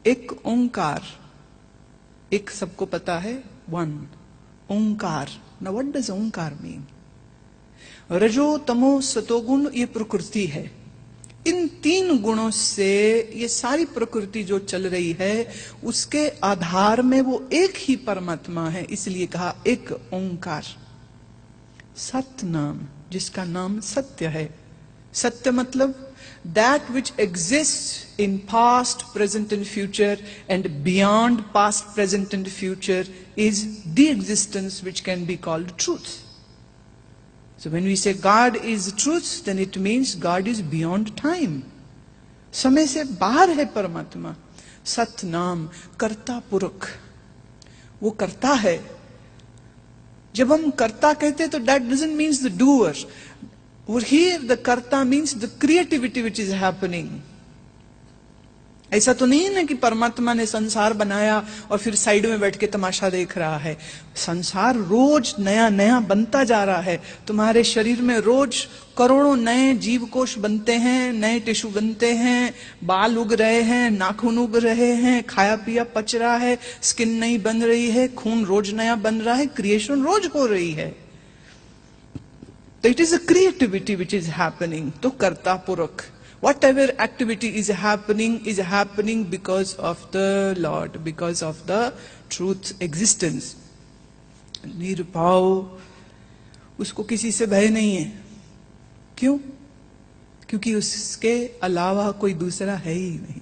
एक ओंकार, एक सबको पता है, one Onkar. Now what does Onkar mean? रजो तमो सतोगुण ये प्रकृति है। इन तीन गुणों से ये सारी प्रकृति जो चल रही है, उसके आधार में वो एक ही परमात्मा है, इसलिए कहा एक ओंकार। सत्य नाम, जिसका नाम सत्य है। सत्य मतलब that which exists in past, present and future, and beyond past, present and future is the existence which can be called truth. So when we say God is truth, then it means God is beyond time. समय से बाहर है परमात्मा। सत नाम, कर्ता पुरख, वो करता है। जब हम कर्ता कहते हैं तो that doesn't means the doer. Over here the karta means the creativity which is happening. ऐसा तो नहीं है ना कि परमात्मा ने संसार बनाया और फिर साइड में बैठ के तमाशा देख रहा है। संसार रोज नया नया बनता जा रहा है। तुम्हारे शरीर में रोज करोड़ों नए जीव कोश बनते हैं, नए टिश्यू बनते हैं, बाल उग रहे हैं, नाखून उग रहे हैं, खाया पिया पच रहा है, स्किन नई बन रही है, खून रोज नया बन रहा है, क्रिएशन रोज हो रही है। तो it is a creativity which is happening. तो कर्ता पुरख, whatever activity is happening because of the Lord, because of the truth existence. निर्भाव, उसको किसी से भय नहीं है। क्यों? क्योंकि उसके अलावा कोई दूसरा है ही नहीं।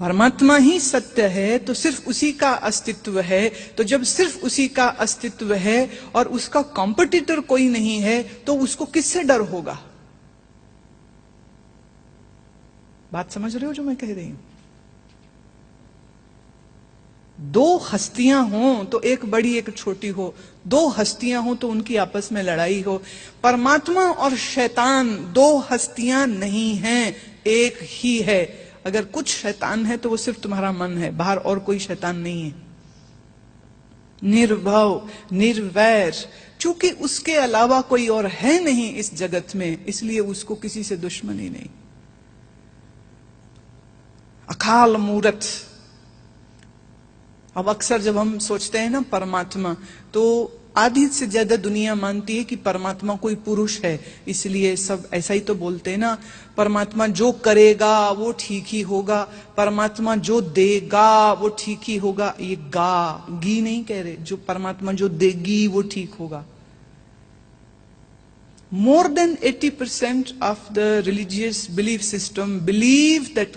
परमात्मा ही सत्य है, तो सिर्फ उसी का अस्तित्व है। तो जब सिर्फ उसी का अस्तित्व है और उसका कॉम्पिटिटर कोई नहीं है, तो उसको किससे डर होगा? बात समझ रहे हो जो मैं कह रही हूं? दो हस्तियां हों तो एक बड़ी एक छोटी हो, दो हस्तियां हों तो उनकी आपस में लड़ाई हो। परमात्मा और शैतान दो हस्तियां नहीं हैं, एक ही है। अगर कुछ शैतान है तो वो सिर्फ तुम्हारा मन है, बाहर और कोई शैतान नहीं है। निर्भव, निर्वैर, चूंकि उसके अलावा कोई और है नहीं इस जगत में, इसलिए उसको किसी से दुश्मनी नहीं। अकाल मूरत। अब अक्सर जब हम सोचते हैं ना परमात्मा, तो आधी से ज्यादा दुनिया मानती है कि परमात्मा कोई पुरुष है, इसलिए सब ऐसा ही तो बोलते हैं ना, परमात्मा जो करेगा वो ठीक ही होगा, परमात्मा जो देगा वो ठीक ही होगा। ये गी नहीं कह रहे, जो परमात्मा जो देगी वो ठीक होगा। More than 80% of the religious belief system believe that